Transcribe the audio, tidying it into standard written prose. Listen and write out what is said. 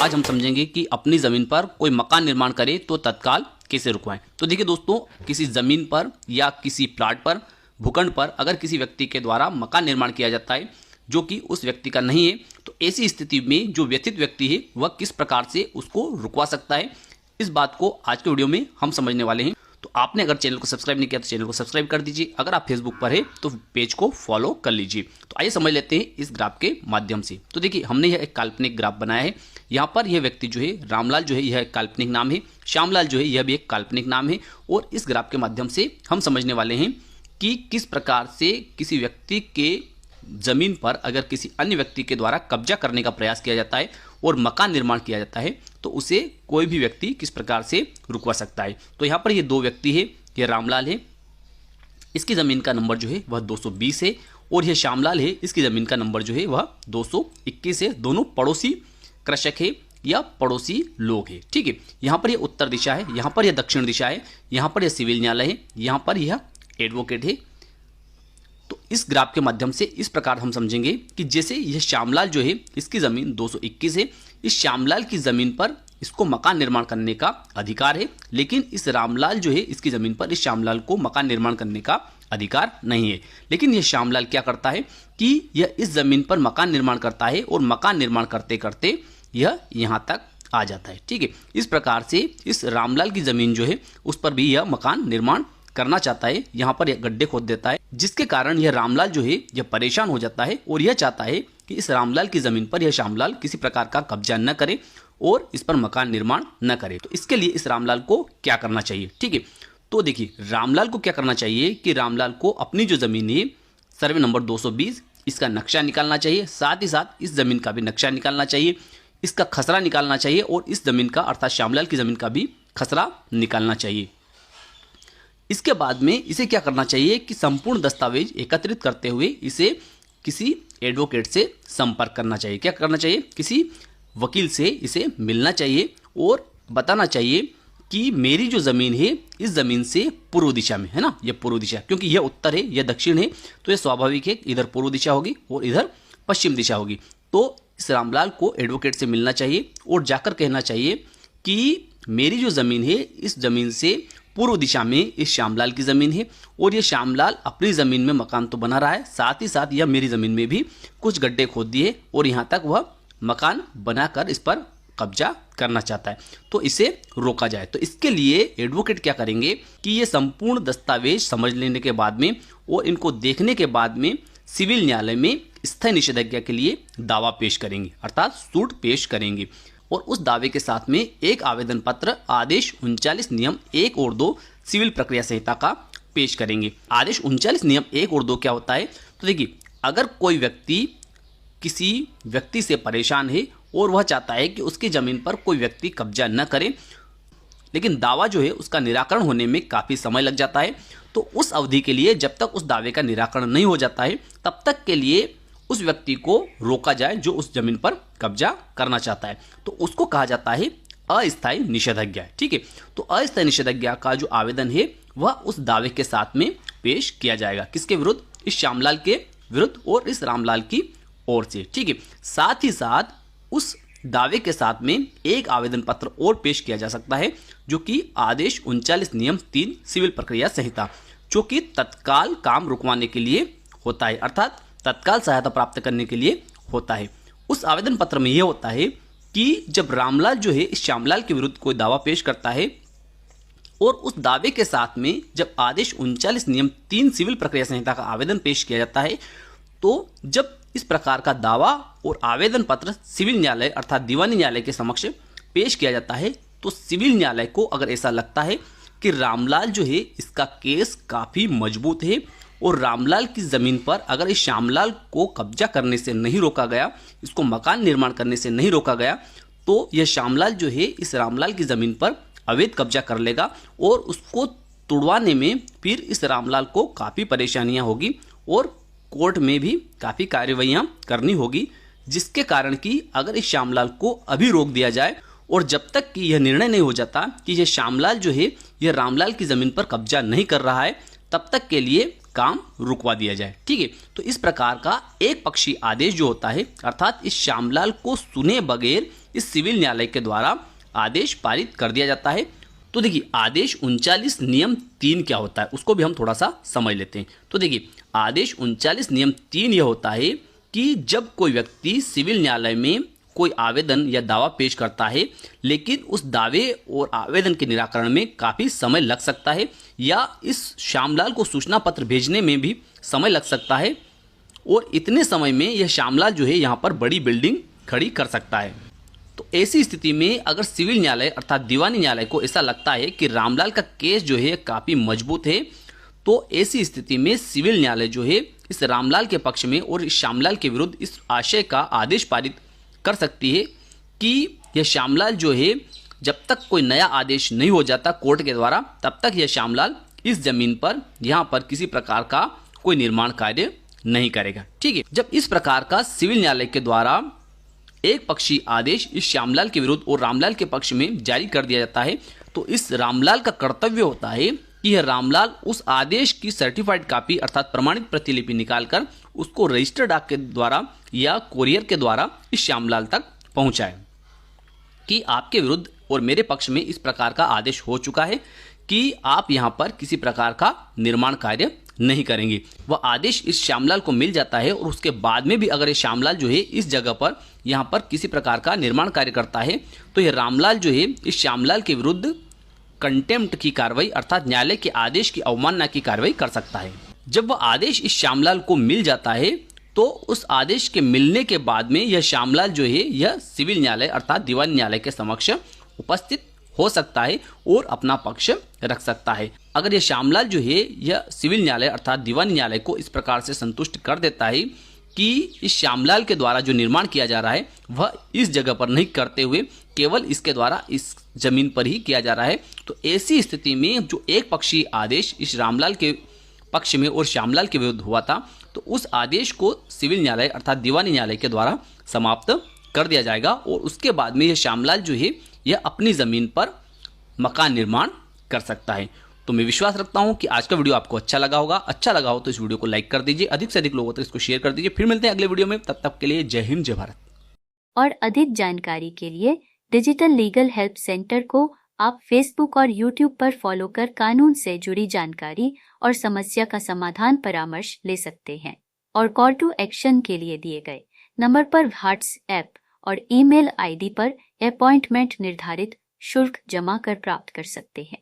आज हम समझेंगे कि अपनी ज़मीन पर कोई मकान निर्माण करे तो तत्काल कैसे रुकवाएं। तो देखिए दोस्तों, किसी ज़मीन पर या किसी प्लाट पर, भूखंड पर अगर किसी व्यक्ति के द्वारा मकान निर्माण किया जाता है जो कि उस व्यक्ति का नहीं है, तो ऐसी स्थिति में जो व्यथित व्यक्ति है वह किस प्रकार से उसको रुकवा सकता है, इस बात को आज के वीडियो में हम समझने वाले हैं। तो आपने अगर चैनल को सब्सक्राइब नहीं किया तो चैनल को सब्सक्राइब कर दीजिए। अगर आप फेसबुक पर है तो पेज को फॉलो कर लीजिए। तो आइए समझ लेते हैं इस ग्राफ के माध्यम से। तो देखिए, हमने यह एक काल्पनिक ग्राफ बनाया है। यहाँ पर यह व्यक्ति जो है रामलाल जो है यह एक काल्पनिक नाम है, श्यामलाल जो है यह भी एक काल्पनिक नाम है। और इस ग्राफ के माध्यम से हम समझने वाले हैं कि किस प्रकार से किसी व्यक्ति के ज़मीन पर अगर किसी अन्य व्यक्ति के द्वारा कब्जा करने का प्रयास किया जाता है और मकान निर्माण किया जाता है तो उसे कोई भी व्यक्ति किस प्रकार से रुकवा सकता है। तो यहाँ पर ये दो व्यक्ति है, ये रामलाल है, इसकी ज़मीन का नंबर जो है वह 220 है, और यह श्यामलाल है, इसकी ज़मीन का नंबर जो है वह 221 है। दोनों पड़ोसी कृषक है या पड़ोसी लोग है। ठीक है, यहाँ पर यह उत्तर दिशा है, यहाँ पर यह दक्षिण दिशा है, यहाँ पर यह सिविल न्यायालय है, यहाँ पर यह एडवोकेट है। तो इस ग्राफ के माध्यम से इस प्रकार हम समझेंगे कि जैसे यह श्यामलाल जो है इसकी ज़मीन 221 है, इस श्यामलाल की ज़मीन पर इसको मकान निर्माण करने का अधिकार है, लेकिन इस रामलाल जो है इसकी ज़मीन पर इस श्यामलाल को मकान निर्माण करने का अधिकार नहीं है। लेकिन यह श्यामलाल क्या करता है कि यह इस ज़मीन पर मकान निर्माण करता है और मकान निर्माण करते करते यह यहाँ तक आ जाता है। ठीक है, इस प्रकार से इस रामलाल की ज़मीन जो है उस पर भी यह मकान निर्माण करना चाहता है। यहाँ पर यह गड्ढे खोद देता है, जिसके कारण यह रामलाल जो है यह परेशान हो जाता है और यह चाहता है कि इस रामलाल की ज़मीन पर यह श्यामलाल किसी प्रकार का कब्जा न करे और इस पर मकान निर्माण न करे। तो इसके लिए इस रामलाल को क्या करना चाहिए? ठीक है, तो देखिए रामलाल को क्या करना चाहिए कि रामलाल को अपनी जो ज़मीन है सर्वे नंबर 220 इसका नक्शा निकालना चाहिए, साथ ही साथ इस ज़मीन का भी नक्शा निकालना चाहिए, इसका खसरा निकालना चाहिए और इस ज़मीन का अर्थात श्यामलाल की ज़मीन का भी खसरा निकालना चाहिए। इसके बाद में इसे क्या करना चाहिए कि संपूर्ण दस्तावेज एकत्रित करते हुए इसे किसी एडवोकेट से संपर्क करना चाहिए। क्या करना चाहिए? किसी वकील से इसे मिलना चाहिए और बताना चाहिए कि मेरी जो ज़मीन है इस ज़मीन से पूर्व दिशा में है ना, यह पूर्व दिशा, क्योंकि यह उत्तर है यह दक्षिण है, तो यह स्वाभाविक है इधर पूर्व दिशा होगी और इधर पश्चिम दिशा होगी। तो इस रामलाल को एडवोकेट से मिलना चाहिए और जाकर कहना चाहिए कि मेरी जो ज़मीन है इस ज़मीन से पूर्व दिशा में इस श्यामलाल की ज़मीन है और ये श्यामलाल अपनी ज़मीन में मकान तो बना रहा है, साथ ही साथ यह मेरी ज़मीन में भी कुछ गड्ढे खोद दिए और यहाँ तक वह मकान बनाकर इस पर कब्जा करना चाहता है, तो इसे रोका जाए। तो इसके लिए एडवोकेट क्या करेंगे कि ये संपूर्ण दस्तावेज समझ लेने के बाद में और इनको देखने के बाद में सिविल न्यायालय में स्थायी निषेधाज्ञा के लिए दावा पेश करेंगे, अर्थात सूट पेश करेंगे। और उस दावे के साथ में एक आवेदन पत्र आदेश 39 नियम 1 और 2 सिविल प्रक्रिया संहिता का पेश करेंगे। आदेश 39 नियम 1 और 2 क्या होता है? तो देखिए, अगर कोई व्यक्ति किसी व्यक्ति से परेशान है और वह चाहता है कि उसकी ज़मीन पर कोई व्यक्ति कब्जा न करे, लेकिन दावा जो है उसका निराकरण होने में काफ़ी समय लग जाता है, तो उस अवधि के लिए जब तक उस दावे का निराकरण नहीं हो जाता है तब तक के लिए उस व्यक्ति को रोका जाए जो उस जमीन पर कब्जा करना चाहता है, तो उसको कहा जाता है अस्थायी निषेधाज्ञा। ठीक है, तो अस्थायी निषेधाज्ञा का जो आवेदन है वह उस दावे के साथ में पेश किया जाएगा। किसके विरुद्ध? इस श्यामलाल के विरुद्ध और इस रामलाल की ओर से। ठीक है, साथ ही साथ उस दावे के साथ में एक आवेदन पत्र और पेश किया जा सकता है जो कि आदेश 39 नियम 3 सिविल प्रक्रिया संहिता, जो कि तत्काल काम रुकवाने के लिए होता है, अर्थात तत्काल सहायता प्राप्त करने के लिए होता है। उस आवेदन पत्र में यह होता है कि जब रामलाल जो है इस श्यामलाल के विरुद्ध कोई दावा पेश करता है और उस दावे के साथ में जब आदेश 39 नियम 3 सिविल प्रक्रिया संहिता का आवेदन पेश किया जाता है, तो जब इस प्रकार का दावा और आवेदन पत्र सिविल न्यायालय अर्थात दीवानी न्यायालय के समक्ष पेश किया जाता है, तो सिविल न्यायालय को अगर ऐसा लगता है कि रामलाल जो है इसका केस काफ़ी मजबूत है और रामलाल की ज़मीन पर अगर इस श्यामलाल को कब्जा करने से नहीं रोका गया, इसको मकान निर्माण करने से नहीं रोका गया, तो यह श्यामलाल जो है इस रामलाल की ज़मीन पर अवैध कब्जा कर लेगा और उसको तुड़वाने में फिर इस रामलाल को काफ़ी परेशानियां होगी और कोर्ट में भी काफ़ी कार्रवाइयाँ करनी होगी, जिसके कारण कि अगर इस श्यामलाल को अभी रोक दिया जाए और जब तक कि यह निर्णय नहीं हो जाता कि यह श्यामलाल जो है यह रामलाल की ज़मीन पर कब्जा नहीं कर रहा है, तब तक के लिए काम रुकवा दिया जाए। ठीक है, तो इस प्रकार का एक पक्षी आदेश जो होता है, अर्थात इस श्यामलाल को सुने बगैर इस सिविल न्यायालय के द्वारा आदेश पारित कर दिया जाता है। तो देखिए आदेश 39 नियम 3 क्या होता है उसको भी हम थोड़ा सा समझ लेते हैं। तो देखिए आदेश 39 नियम 3 यह होता है कि जब कोई व्यक्ति सिविल न्यायालय में कोई आवेदन या दावा पेश करता है, लेकिन उस दावे और आवेदन के निराकरण में काफ़ी समय लग सकता है या इस श्यामलाल को सूचना पत्र भेजने में भी समय लग सकता है, और इतने समय में यह श्यामलाल जो है यहाँ पर बड़ी बिल्डिंग खड़ी कर सकता है। तो ऐसी स्थिति में अगर सिविल न्यायालय अर्थात दीवानी न्यायालय को ऐसा लगता है कि रामलाल का केस जो है काफ़ी मजबूत है, तो ऐसी स्थिति में सिविल न्यायालय जो है इस रामलाल के पक्ष में और इस श्यामलाल के विरुद्ध इस आशय का आदेश पारित कर सकती है कि यह श्यामलाल जो है जब तक कोई नया आदेश नहीं हो जाता कोर्ट के द्वारा, तब तक यह श्यामलाल इस जमीन पर यहाँ पर किसी प्रकार का कोई निर्माण कार्य नहीं करेगा। ठीक है, जब इस प्रकार का सिविल न्यायालय के द्वारा एक पक्षी आदेश इस श्यामलाल के विरुद्ध और रामलाल के पक्ष में जारी कर दिया जाता है, तो इस रामलाल का कर्तव्य होता है कि यह रामलाल उस आदेश की सर्टिफाइड कॉपी अर्थात प्रमाणित प्रतिलिपि निकालकर उसको रजिस्टर्ड डाक के द्वारा या कोरियर के द्वारा इस श्यामलाल तक पहुंचाए कि आपके विरुद्ध और मेरे पक्ष में इस प्रकार का आदेश हो चुका है कि आप यहां पर किसी प्रकार का निर्माण कार्य नहीं करेंगे। वह आदेश इस श्यामलाल को मिल जाता है और उसके बाद में भी अगर ये श्यामलाल जो है इस जगह पर यहाँ पर किसी प्रकार का निर्माण कार्य करता है, तो यह रामलाल जो है इस श्यामलाल के विरुद्ध कंटेम्प्ट की कार्रवाई अर्थात न्यायालय के आदेश की अवमानना की कार्रवाई कर सकता है। जब वह आदेश इस श्यामलाल को मिल जाता है, तो उस आदेश के मिलने के बाद में यह श्यामलाल जो है यह सिविल न्यायालय अर्थात दीवानी न्यायालय के समक्ष उपस्थित हो सकता है और अपना पक्ष रख सकता है। अगर यह श्यामलाल जो है यह सिविल न्यायालय अर्थात दीवानी न्यायालय को इस प्रकार से संतुष्ट कर देता है कि इस श्यामलाल के द्वारा जो निर्माण किया जा रहा है वह इस जगह पर नहीं करते हुए केवल इसके द्वारा इस जमीन पर ही किया जा रहा है, तो ऐसी स्थिति में जो एक पक्षी आदेश इस रामलाल के पक्ष में और श्यामलाल के विरुद्ध हुआ था, तो उस आदेश को सिविल न्यायालय अर्थात दीवानी न्यायालय के द्वारा समाप्त कर दिया जाएगा और उसके बाद में यह श्यामलाल जो है यह अपनी ज़मीन पर मकान निर्माण कर सकता है। तो मैं विश्वास रखता हूं कि आज का वीडियो आपको अच्छा लगा होगा। अच्छा लगा हो तो इस वीडियो को लाइक कर दीजिए, अधिक से अधिक लोगों तक इसको शेयर कर दीजिए। फिर मिलते हैं अगले वीडियो में, तब तक के लिए जय हिंद जय भारत। और अधिक जानकारी के लिए डिजिटल लीगल हेल्प सेंटर को आप फेसबुक और यूट्यूब पर फॉलो कर कानून से जुड़ी जानकारी और समस्या का समाधान परामर्श ले सकते हैं और कॉल टू एक्शन के लिए दिए गए नंबर पर व्हाट्सएप और ईमेल आईडी पर अपॉइंटमेंट निर्धारित शुल्क जमा कर प्राप्त कर सकते हैं।